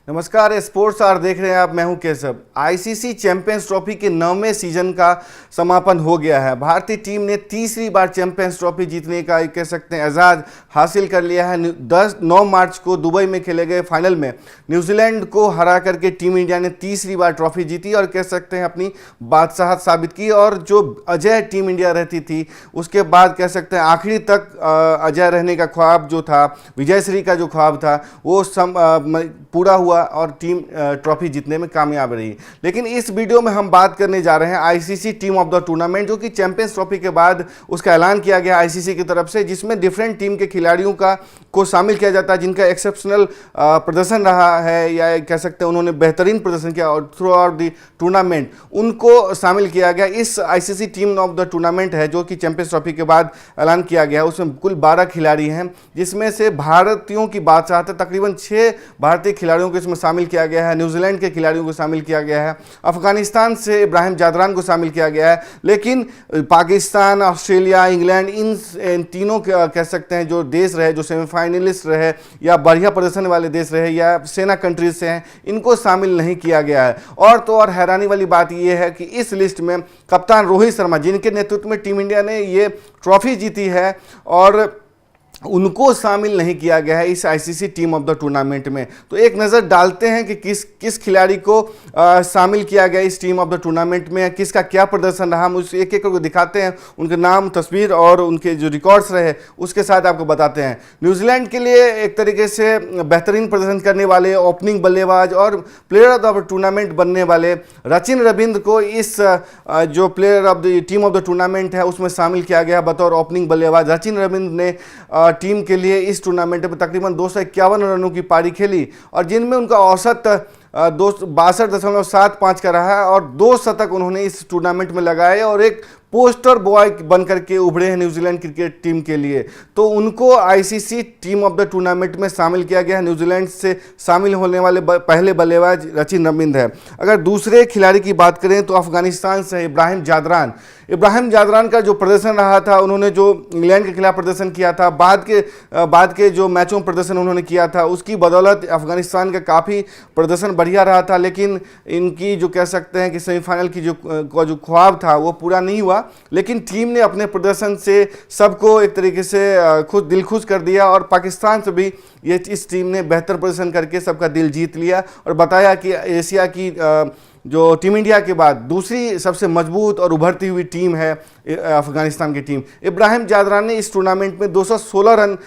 नमस्कार, sports are देख रहे हैं आप। मैं हूं केशव। आईसीसी चैंपियंस ट्रॉफी के 9वें सीजन का समापन हो गया है। भारतीय टीम ने तीसरी बार चैंपियंस ट्रॉफी जीतने का कह सकते हैं एजाज हासिल कर लिया है। 9 मार्च को दुबई में खेले गए फाइनल में न्यूजीलैंड को हरा करके टीम इंडिया ने तीसरी बार ट्रॉफी जीती और कह सकते हैं अपनी बादशाहत साबित की। और जो अजय टीम इंडिया रहती थी उसके बाद कह सकते हैं आखिरी तक अजय रहने का ख्वाब जो था, विजयश्री का जो ख्वाब था वो पूरा हुआ और टीम ट्रॉफी जीतने में कामयाब रही। लेकिन इस वीडियो में हम बात करने जा रहे हैं ICC team of the tournament, जो कि चैंपियंस ट्रॉफी के बाद उसका ऐलान किया गया आईसीसी की तरफ से, जिसमें डिफरेंट टीम के खिलाड़ियों को शामिल किया जाता है जिनका एक्सेप्शनल प्रदर्शन रहा है या कह सकते हैं उन्होंने बेहतरीन प्रदर्शन किया और थ्रू आउट द टूर्नामेंट उनको शामिल किया गया। इस ICC team of the tournament है जो कि चैंपियंस ट्रॉफी के बाद ऐलान किया गया, उसमें कुल 12 खिलाड़ी हैं, जिसमें से भारतीयों की बात चाहते हैं तकरीबन 6 भारतीय खिलाड़ियों को इसमें शामिल किया गया है। न्यूजीलैंड के खिलाड़ियों को शामिल किया गया है, अफगानिस्तान से इब्राहिम जादरान को शामिल किया गया है। लेकिन पाकिस्तान, ऑस्ट्रेलिया, इंग्लैंड, इन तीनों कह सकते हैं जो देश रहे, जो सेमीफाइनलिस्ट रहे या बढ़िया प्रदर्शन वाले देश रहे या सेना कंट्रीज से हैं, इनको शामिल नहीं किया गया है। और तो और हैरानी वाली बात यह है कि इस लिस्ट में कप्तान रोहित शर्मा, जिनके नेतृत्व में टीम इंडिया ने ये ट्रॉफी जीती है, और उनको शामिल नहीं किया गया है इस ICC team of the tournament में। तो एक नज़र डालते हैं कि किस खिलाड़ी को शामिल किया गया इस टीम ऑफ द टूर्नामेंट में, किसका क्या प्रदर्शन रहा। हम उस एक को दिखाते हैं, उनके नाम, तस्वीर और उनके जो रिकॉर्ड्स रहे उसके साथ आपको बताते हैं। न्यूजीलैंड के लिए एक तरीके से बेहतरीन प्रदर्शन करने वाले ओपनिंग बल्लेबाज और प्लेयर ऑफ द टूर्नामेंट बनने वाले रचिन रविंद्र को इस जो player of the team of the tournament है उसमें शामिल किया गया बतौर ओपनिंग बल्लेबाज। रचिन रविंद्र ने टीम के लिए इस टूर्नामेंट में तकरीबन 251 रनों की पारी खेली और जिनमें उनका औसत 62.75 का रहा है और 2 शतक उन्होंने इस टूर्नामेंट में लगाए और एक पोस्टर बॉय बन करके उभरे हैं न्यूजीलैंड क्रिकेट टीम के लिए। तो उनको ICC team of the tournament में शामिल किया गया है। न्यूजीलैंड से शामिल होने वाले पहले बल्लेबाज रचिन रविंद्र है। अगर दूसरे खिलाड़ी की बात करें तो अफगानिस्तान से इब्राहिम जादरान का जो प्रदर्शन रहा था, उन्होंने जो इंग्लैंड के खिलाफ प्रदर्शन किया था, बाद के जो मैचों में प्रदर्शन उन्होंने किया था, उसकी बदौलत अफगानिस्तान का काफ़ी प्रदर्शन बढ़िया रहा था। लेकिन इनकी जो कह सकते हैं कि सेमीफाइनल की जो ख्वाब था वो पूरा नहीं हुआ। लेकिन टीम ने अपने प्रदर्शन से सबको एक तरीके से दिल खुश कर दिया और पाकिस्तान से भी इस टीम ने बेहतर प्रदर्शन करके सबका दिल जीत लिया और बताया कि एशिया की जो टीम इंडिया के बाद दूसरी सबसे मजबूत और उभरती हुई टीम है अफगानिस्तान की टीम। इब्राहिम जादरान ने इस टूर्नामेंट में 216 रन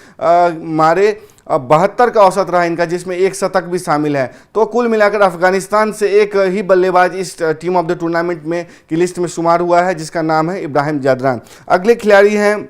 मारे, 72 का औसत रहा इनका, जिसमें एक शतक भी शामिल है। तो कुल मिलाकर अफगानिस्तान से एक ही बल्लेबाज इस टीम ऑफ द टूर्नामेंट में की लिस्ट में शुमार हुआ है, जिसका नाम है इब्राहिम जादरान। अगले खिलाड़ी हैं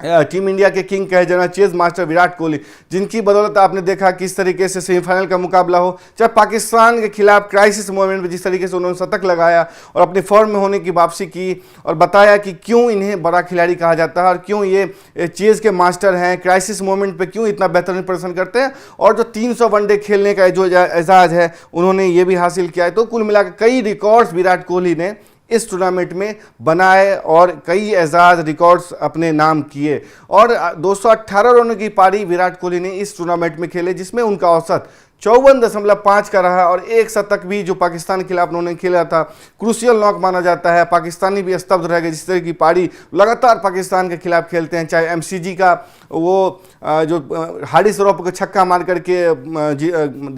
टीम इंडिया के किंग कहे जाना चेज मास्टर विराट कोहली, जिनकी बदौलत आपने देखा किस तरीके से सेमीफाइनल का मुकाबला हो, चाहे पाकिस्तान के खिलाफ क्राइसिस मोमेंट में जिस तरीके से उन्होंने शतक लगाया और अपने फॉर्म में होने की वापसी की और बताया कि क्यों इन्हें बड़ा खिलाड़ी कहा जाता है और क्यों ये चेज के मास्टर हैं, क्राइसिस मोमेंट पर क्यों इतना बेहतरीन प्रदर्शन करते हैं और जो 300 वनडे खेलने का जो एजाज है उन्होंने ये भी हासिल किया है। तो कुल मिलाकर कई रिकॉर्ड्स विराट कोहली ने इस टूर्नामेंट में बनाए और कई एजाज रिकॉर्ड्स अपने नाम किए और 218 रनों की पारी विराट कोहली ने इस टूर्नामेंट में खेले, जिसमें उनका औसत 54.5 का रहा और एक शतक भी जो पाकिस्तान के खिलाफ उन्होंने खेला था, क्रूशियल नॉक माना जाता है। पाकिस्तानी भी स्तब्ध रह गए, जिस तरह की पारी लगातार पाकिस्तान के खिलाफ खेलते हैं, चाहे एमसीजी का वो जो हारिस रऊफ को छक्का मार करके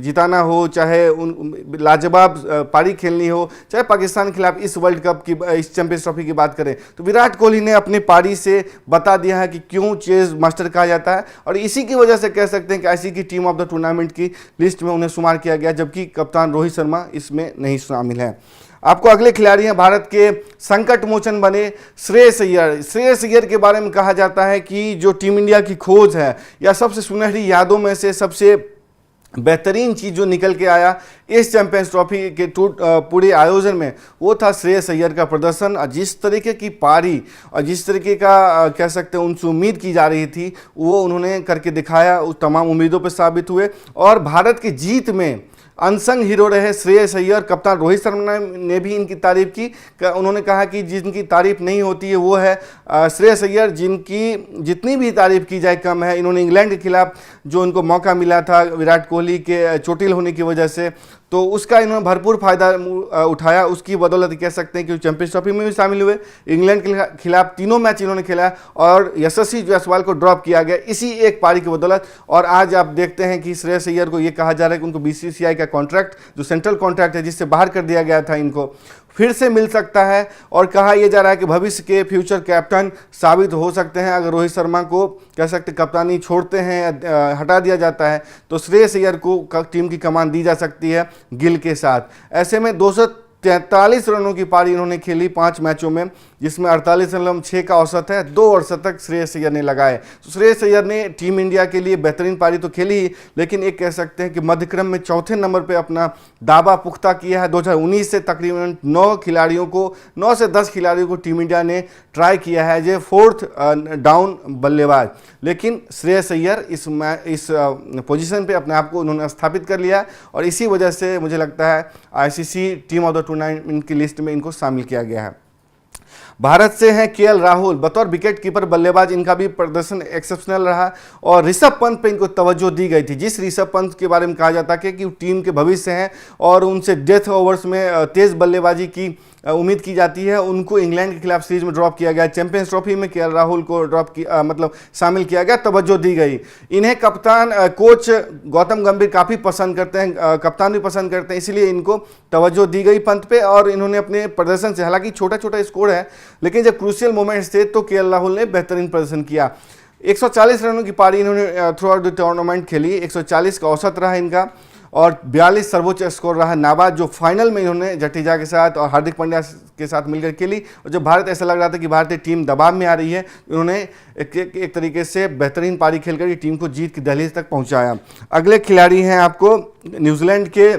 जिताना हो, चाहे लाजवाब पारी खेलनी हो, चाहे पाकिस्तान के खिलाफ इस वर्ल्ड कप की, इस चैंपियंस ट्रॉफी की बात करें तो विराट कोहली ने अपनी पारी से बता दिया है कि क्यों चेज मास्टर कहा जाता है और इसी की वजह से कह सकते हैं कि आईसीसी की टीम ऑफ द टूर्नामेंट की लिस्ट में उन्हें शुमार किया गया, जबकि कप्तान रोहित शर्मा इसमें नहीं शामिल है। आपको अगले खिलाड़ी हैं भारत के संकट मोचन बने श्रेयस अय्यर के बारे में कहा जाता है कि जो टीम इंडिया की खोज है या सबसे सुनहरी यादों में से सबसे बेहतरीन चीज़ जो निकल के आया इस चैंपियंस ट्रॉफी के पूरे आयोजन में, वो था श्रेयस अय्यर का प्रदर्शन। और जिस तरीके की पारी और जिस तरीके का कह सकते हैं उनसे उम्मीद की जा रही थी वो उन्होंने करके दिखाया, उस तमाम उम्मीदों पर साबित हुए और भारत की जीत में अनसंग हीरो रहे श्रेयस अय्यर। कप्तान रोहित शर्मा ने भी इनकी तारीफ की। उन्होंने कहा कि जिनकी तारीफ नहीं होती है वो है श्रेयस अय्यर, जिनकी जितनी भी तारीफ की जाए कम है। इन्होंने इंग्लैंड के खिलाफ जो उनको मौका मिला था विराट कोहली के चोटिल होने की वजह से, तो उसका इन्होंने भरपूर फायदा उठाया। उसकी बदौलत कह सकते हैं कि चैंपियंस ट्रॉफी में भी शामिल हुए। इंग्लैंड के खिलाफ तीनों मैच इन्होंने खेला और यशस्वी जायसवाल को ड्रॉप किया गया इसी एक पारी की बदौलत। और आज आप देखते हैं कि श्रेयस अय्यर को ये कहा जा रहा है कि उनको बीसीसीआई का कॉन्ट्रैक्ट, जो सेंट्रल कॉन्ट्रैक्ट है जिससे बाहर कर दिया गया था, इनको फिर से मिल सकता है। और कहा यह जा रहा है कि भविष्य के फ्यूचर कैप्टन साबित हो सकते हैं अगर रोहित शर्मा को कह सकते कप्तानी छोड़ते हैं, हटा दिया जाता है, तो श्रेयस अय्यर को टीम की कमान दी जा सकती है गिल के साथ। ऐसे में 243 रनों की पारी इन्होंने खेली 5 मैचों में, जिसमें 48 रन 6 का औसत है। 2 अर्धशतक श्रेयस अय्यर ने लगाए। तो श्रेयस अय्यर ने टीम इंडिया के लिए बेहतरीन पारी तो खेली ही, लेकिन एक कह सकते हैं कि मध्यक्रम में चौथे नंबर पे अपना दावा पुख्ता किया है। 2019 से तकरीबन 9 से 10 खिलाड़ियों को टीम इंडिया ने ट्राई किया है जो 4th डाउन बल्लेबाज, लेकिन श्रेयस अय्यर इस पोजीशन पे अपने आप को उन्होंने स्थापित कर लिया और इसी वजह से मुझे लगता है ICC team of the tournament की लिस्ट में इनको शामिल किया गया है। भारत से हैं केएल राहुल, बतौर विकेट कीपर बल्लेबाज इनका भी प्रदर्शन एक्सेप्शनल रहा और ऋषभ पंत पे इनको तवज्जो दी गई थी। जिस ऋषभ पंत के बारे में कहा जाता है कि टीम के भविष्य हैं और उनसे डेथ ओवर्स में तेज बल्लेबाजी की उम्मीद की जाती है, उनको इंग्लैंड के खिलाफ सीरीज में ड्रॉप किया गया। चैंपियंस ट्रॉफी में केएल राहुल को ड्रॉप किया, मतलब शामिल किया गया, तवज्जो दी गई। इन्हें कप्तान कोच गौतम गंभीर काफ़ी पसंद करते हैं, कप्तान भी पसंद करते हैं, इसलिए इनको तवज्जो दी गई पंत पे। और इन्होंने अपने प्रदर्शन से, हालांकि छोटा छोटा स्कोर है, लेकिन जब क्रूशियल मोमेंट्स थे तो केएल राहुल ने बेहतरीन प्रदर्शन किया। 140 रनों की पारी इन्होंने थ्रू आउट द टूर्नामेंट खेली। 140 का औसत रहा इनका और 42 सर्वोच्च स्कोर रहा नाबाद, जो फाइनल में इन्होंने जडेजा के साथ और हार्दिक पांड्या के साथ मिलकर खेली। और जब भारत, ऐसा लग रहा था कि भारतीय टीम दबाव में आ रही है, इन्होंने एक तरीके से बेहतरीन पारी खेलकर टीम को जीत की दहलीज तक पहुंचाया। अगले खिलाड़ी हैं आपको न्यूजीलैंड के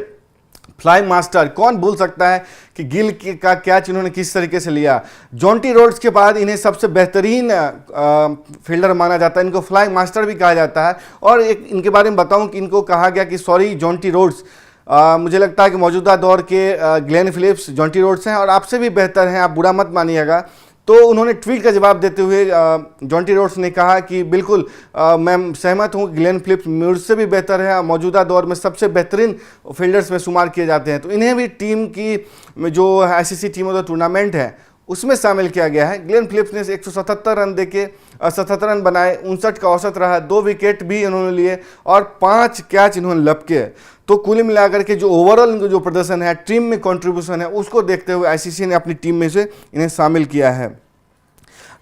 फ्लाइंग मास्टर। कौन भूल सकता है कि गिल का कैच इन्होंने किस तरीके से लिया। जॉन्टी रोड्स के बाद इन्हें सबसे बेहतरीन फील्डर माना जाता है, इनको फ्लाइंग मास्टर भी कहा जाता है। और एक इनके बारे में बताऊं कि इनको कहा गया कि सॉरी जॉन्टी रोड्स, मुझे लगता है कि मौजूदा दौर के ग्लेन फिलिप्स जॉन्टी रोड्स हैं और आपसे भी बेहतर हैं, आप बुरा मत मानिएगा। तो उन्होंने ट्वीट का जवाब देते हुए जॉन्टी रोड्स ने कहा कि बिल्कुल मैं सहमत हूँ, ग्लेन फिलिप्स मुझसे भी बेहतर है, मौजूदा दौर में सबसे बेहतरीन फील्डर्स में शुमार किए जाते हैं। तो इन्हें भी टीम की जो ICC team of the tournament है उसमें शामिल किया गया है। ग्लेन फिलिप्स ने 177 रन देके 77 रन बनाए, 59 का औसत रहा, 2 विकेट भी इन्होंने लिए और 5 कैच इन्होंने लपके। तो कुल मिलाकर के जो ओवरऑल जो प्रदर्शन है, टीम में कंट्रीब्यूशन है, उसको देखते हुए आईसीसी ने अपनी टीम में से इन्हें शामिल किया है।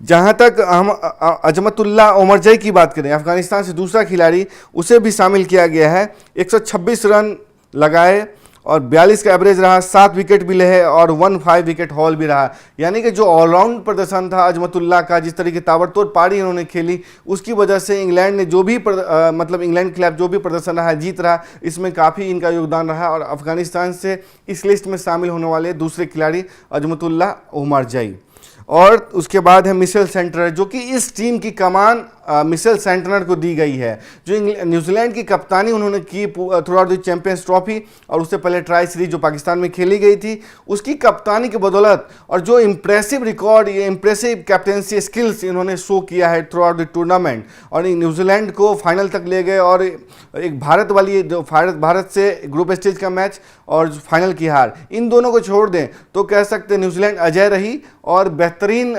जहां तक हम अजमतुल्लाह ओमरजई की बात करें, अफगानिस्तान से दूसरा खिलाड़ी, उसे भी शामिल किया गया है। 126 रन लगाए और 42 का एवरेज रहा, 7 विकेट भी ले और 15 विकेट हॉल भी रहा। यानी कि जो ऑलराउंड प्रदर्शन था अजमतुल्लाह का, जिस तरीके ताबड़तोड़ पारी इन्होंने खेली, उसकी वजह से इंग्लैंड ने जो भी मतलब इंग्लैंड के खिलाफ जो भी प्रदर्शन रहा, जीत रहा, इसमें काफ़ी इनका योगदान रहा। और अफगानिस्तान से इस लिस्ट में शामिल होने वाले दूसरे खिलाड़ी अजमतुल्लाह ओमरजई। और उसके बाद है मिशेल सेंटनर, जो कि इस टीम की कमान मिशेल सेंटनर को दी गई है, जो न्यूजीलैंड की कप्तानी उन्होंने की through out the champions trophy और उससे पहले ट्राई सीरीज जो पाकिस्तान में खेली गई थी, उसकी कप्तानी की बदौलत और जो इम्प्रेसिव रिकॉर्ड, ये इम्प्रेसिव कैप्टेंसी स्किल्स इन्होंने शो किया है थ्रू आउट द टूर्नामेंट और न्यूजीलैंड को फाइनल तक ले गए। और एक भारत वाली जो भारत से ग्रुप स्टेज का मैच और फाइनल की हार, इन दोनों को छोड़ दें तो कह सकते हैं न्यूजीलैंड अजय रही और बेहतरीन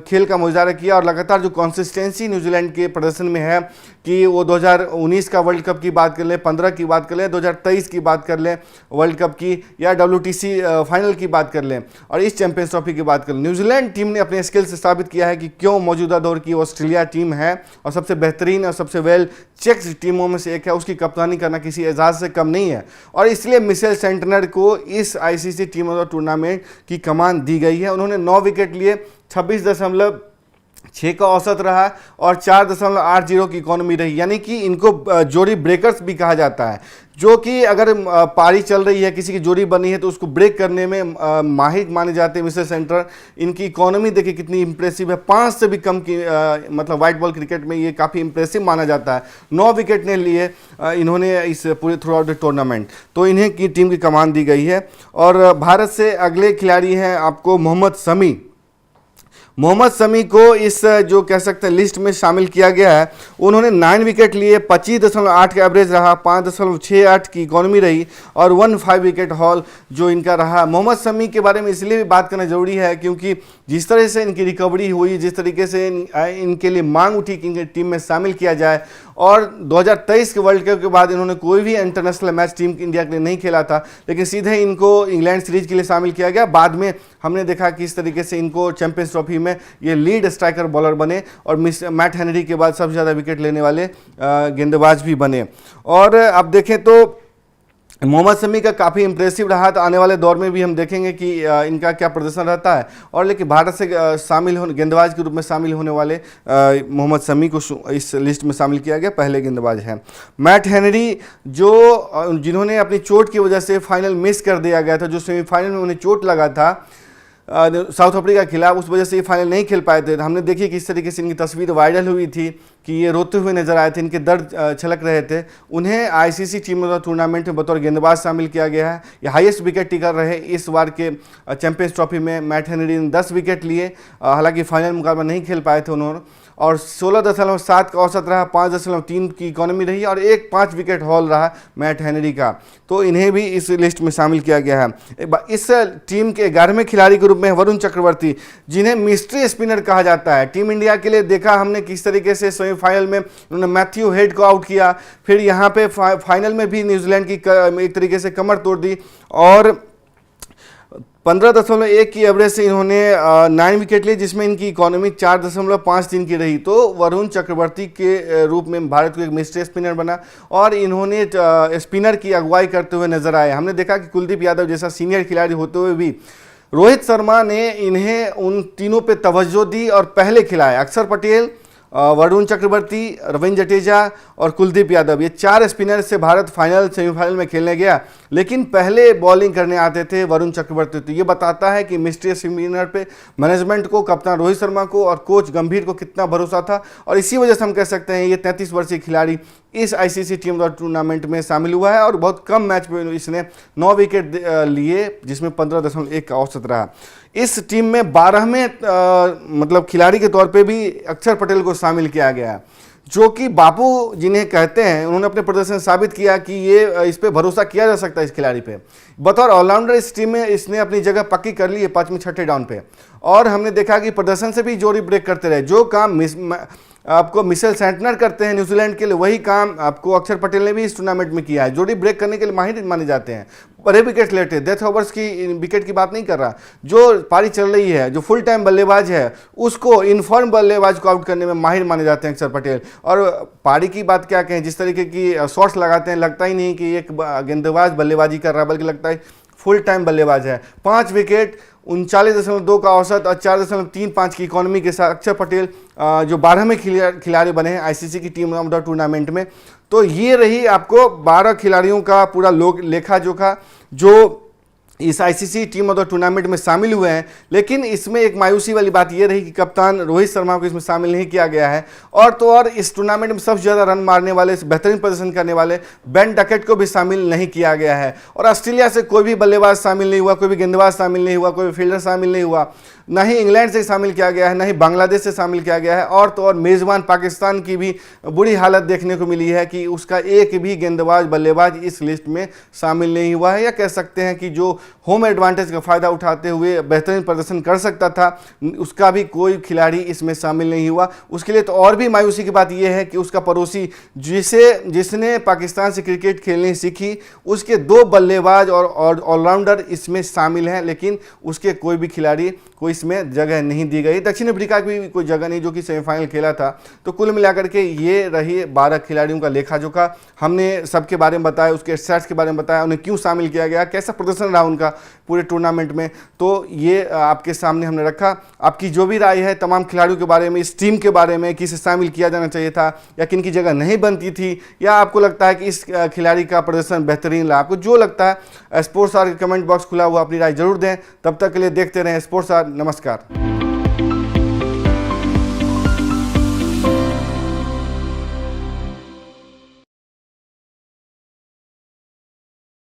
खेल का मुजाहरा किया। और लगातार जो कंसिस्टेंसी न्यूजीलैंड के प्रदर्शन में है कि वो 2019 का वर्ल्ड कप की बात कर लें, 15 की बात कर लें, 2023 की बात कर लें वर्ल्ड कप की, या WTC फाइनल की बात कर लें और इस चैंपियंस ट्रॉफी की बात कर लें, न्यूजीलैंड टीम ने अपने स्किल से साबित किया है कि क्यों मौजूदा दौर की ऑस्ट्रेलिया टीम है और सबसे बेहतरीन और सबसे वेल चेक्ड टीमों में से एक है। उसकी कप्तानी करना किसी एजाज से कम नहीं है और इसलिए मिशेल सेंटनर को इस ICC team of the tournament की कमान दी गई है। उन्होंने 9 विकेट लिए, 6 का औसत रहा और 4.80 की इकोनॉमी रही, यानी कि इनको जोड़ी ब्रेकर्स भी कहा जाता है, जो कि अगर पारी चल रही है, किसी की जोड़ी बनी है तो उसको ब्रेक करने में माहिर माने जाते हैं मिचेल सेंटनर। इनकी इकोनॉमी देखिए कितनी इंप्रेसिव है, 5 से भी कम की मतलब वाइट बॉल क्रिकेट में ये काफ़ी इंप्रेसिव माना जाता है। 9 विकेट ने लिए इन्होंने इस पूरे थ्रू आउट द टूर्नामेंट, तो इन्हें की टीम की कमान दी गई है। और भारत से अगले खिलाड़ी हैं आपको मोहम्मद शमी। मोहम्मद शमी को इस जो कह सकते हैं लिस्ट में शामिल किया गया है। उन्होंने 9 विकेट लिए, 25.8 का एवरेज रहा, 5.68 की इकोनॉमी रही और 15 विकेट हॉल जो इनका रहा। मोहम्मद शमी के बारे में इसलिए भी बात करना जरूरी है क्योंकि जिस तरह से इनकी रिकवरी हुई, जिस तरीके से इनके लिए मांग उठी कि इनके टीम में शामिल किया जाए, और 2023 के वर्ल्ड कप के बाद इन्होंने कोई भी इंटरनेशनल मैच टीम इंडिया के लिए नहीं खेला था, लेकिन सीधे इनको इंग्लैंड सीरीज के लिए शामिल किया गया। बाद में हमने देखा कि इस तरीके से इनको चैंपियंस ट्रॉफी में ये लीड स्ट्राइकर बॉलर बने और मैट हेनरी के बाद सबसे ज़्यादा विकेट लेने वाले गेंदबाज भी बने। और अब देखें तो मोहम्मद शमी का काफ़ी इंप्रेसिव रहा, तो आने वाले दौर में भी हम देखेंगे कि इनका क्या प्रदर्शन रहता है। और लेकिन भारत से शामिल होने गेंदबाज के रूप में शामिल होने वाले मोहम्मद शमी को इस लिस्ट में शामिल किया गया, पहले गेंदबाज हैं। मैट हेनरी जो जिन्होंने अपनी चोट की वजह से फाइनल मिस कर दिया गया था, जो सेमीफाइनल में उन्हें चोट लगा था साउथ अफ्रीका के खिलाफ, उस वजह से ये फाइनल नहीं खेल पाए थे। हमने देखी किस तरीके से इनकी तस्वीर वायरल हुई थी कि ये रोते हुए नजर आए थे, इनके दर्द छलक रहे थे। उन्हें ICC team of the tournament में बतौर गेंदबाज शामिल किया गया है। ये हाईएस्ट विकेट टेकर रहे इस बार के चैंपियंस ट्रॉफी में। मैट हेनरी ने 10 विकेट लिए, हालांकि फाइनल मुकाबला नहीं खेल पाए थे उन्होंने, और 16.7 का औसत रहा, 5.3 की इकोनॉमी रही और 5 विकेट हॉल रहा मैट हेनरी का। तो इन्हें भी इस लिस्ट में शामिल किया गया है। इस टीम के 11वें खिलाड़ी के रूप में वरुण चक्रवर्ती, जिन्हें मिस्ट्री स्पिनर कहा जाता है। टीम इंडिया के लिए देखा हमने किस तरीके से सेमीफाइनल में उन्होंने मैथ्यू हेड को आउट किया, फिर यहाँ पे फाइनल में भी न्यूजीलैंड की एक तरीके से कमर तोड़ दी और 15.1 की एवरेज से इन्होंने 9 विकेट लिए, जिसमें इनकी इकोनॉमी 4.53 की रही। तो वरुण चक्रवर्ती के रूप में भारत को एक मिस्ट्री स्पिनर बना और इन्होंने स्पिनर की अगुवाई करते हुए नजर आए। हमने देखा कि कुलदीप यादव जैसा सीनियर खिलाड़ी होते हुए भी रोहित शर्मा ने इन्हें उन तीनों पे तवज्जो दी और पहले खिलाए। अक्षर पटेल, वरुण चक्रवर्ती, रविंद्र जडेजा और कुलदीप यादव, ये 4 स्पिनर से भारत फाइनल सेमीफाइनल में खेलने गया, लेकिन पहले बॉलिंग करने आते थे वरुण चक्रवर्ती। तो ये बताता है कि मिस्ट्री स्पिनर पे मैनेजमेंट को, कप्तान रोहित शर्मा को और कोच गंभीर को कितना भरोसा था। और इसी वजह से हम कह सकते हैं ये 33 वर्षीय खिलाड़ी इस ICC team of the tournament में शामिल हुआ है और बहुत कम मैच में इसने 9 विकेट लिए, जिसमें 15.1 का औसत रहा। इस टीम में 12वें मतलब खिलाड़ी के तौर पे भी अक्षर पटेल को शामिल किया गया, जो कि बापू जिन्हें कहते हैं। उन्होंने अपने प्रदर्शन साबित किया कि ये इस पे भरोसा किया जा सकता है। इस खिलाड़ी पे बतौर ऑलराउंडर इस टीम में इसने अपनी जगह पक्की कर ली है 5वें-6ठे डाउन पे, और हमने देखा कि प्रदर्शन से भी जोड़ी ब्रेक करते रहे। जो काम आपको मिचेल सेंटनर करते हैं न्यूजीलैंड के लिए, वही काम आपको अक्षर पटेल ने भी इस टूर्नामेंट में किया है। जोड़ी ब्रेक करने के लिए माहिर माने जाते हैं। बड़े विकेट लेते, डेथ ओवर्स की विकेट की बात नहीं कर रहा, जो पारी चल रही है, जो फुल टाइम बल्लेबाज है, उसको इनफॉर्म बल्लेबाज को आउट करने में माहिर माने जाते हैं अक्षर पटेल। और पारी की बात क्या कहें, जिस तरीके की शॉट्स लगाते हैं, लगता ही नहीं कि एक गेंदबाज बल्लेबाजी कर रहा है, बल्कि लगता है फुल टाइम बल्लेबाज है। 5 विकेट, 39.2 का औसत और 4.35 की इकोनॉमी के साथ अक्षर पटेल जो 12वें खिलाड़ी बने हैं आईसीसी की टीम ऑफ द टूर्नामेंट में। तो ये रही आपको 12 खिलाड़ियों का पूरा लेखा जोखा जो इस ICC team of the tournament में शामिल हुए हैं। लेकिन इसमें एक मायूसी वाली बात यह रही कि कप्तान रोहित शर्मा को इसमें शामिल नहीं किया गया है। और तो और इस टूर्नामेंट में सबसे ज़्यादा रन मारने वाले, बेहतरीन प्रदर्शन करने वाले बेन डकेट को भी शामिल नहीं किया गया है। और ऑस्ट्रेलिया से कोई भी बल्लेबाज शामिल नहीं हुआ, कोई भी गेंदबाज शामिल नहीं हुआ, कोई भी फील्डर शामिल नहीं हुआ, ना ही इंग्लैंड से शामिल किया गया है, ना ही बांग्लादेश से शामिल किया गया है। और तो और मेज़बान पाकिस्तान की भी बुरी हालत देखने को मिली है कि उसका एक भी गेंदबाज बल्लेबाज इस लिस्ट में शामिल नहीं हुआ है। या कह सकते हैं कि जो होम एडवांटेज का फ़ायदा उठाते हुए बेहतरीन प्रदर्शन कर सकता था, उसका भी कोई खिलाड़ी इसमें शामिल नहीं हुआ। उसके लिए तो और भी मायूसी की बात यह है कि उसका पड़ोसी जिसने पाकिस्तान से क्रिकेट खेलनी सीखी, उसके 2 बल्लेबाज और ऑलराउंडर इसमें शामिल हैं, लेकिन उसके कोई भी खिलाड़ी को इसमें जगह नहीं दी गई। दक्षिण अफ्रीका की भी कोई जगह नहीं, जो कि सेमीफाइनल खेला था। तो कुल मिलाकर के ये रही 12 खिलाड़ियों का लेखा जोखा। हमने सबके बारे में बताया, उसके स्टैट्स के बारे में बताया, उन्हें क्यों शामिल किया गया, कैसा प्रदर्शन रहा उनका उनका पूरे टूर्नामेंट में। तो ये आपके सामने हमने रखा। आपकी जो भी राय है तमाम खिलाड़ियों के बारे में, इस टीम के बारे में, किसे शामिल किया जाना चाहिए था या किन की जगह नहीं बनती थी, या आपको लगता है कि इस खिलाड़ी का प्रदर्शन बेहतरीन रहा, आपको जो लगता है स्पोर्ट्स आर कमेंट बॉक्स खुला हुआ, अपनी राय जरूर दें। तब तक के लिए देखते रहें स्पोर्ट्स आर। नमस्कार।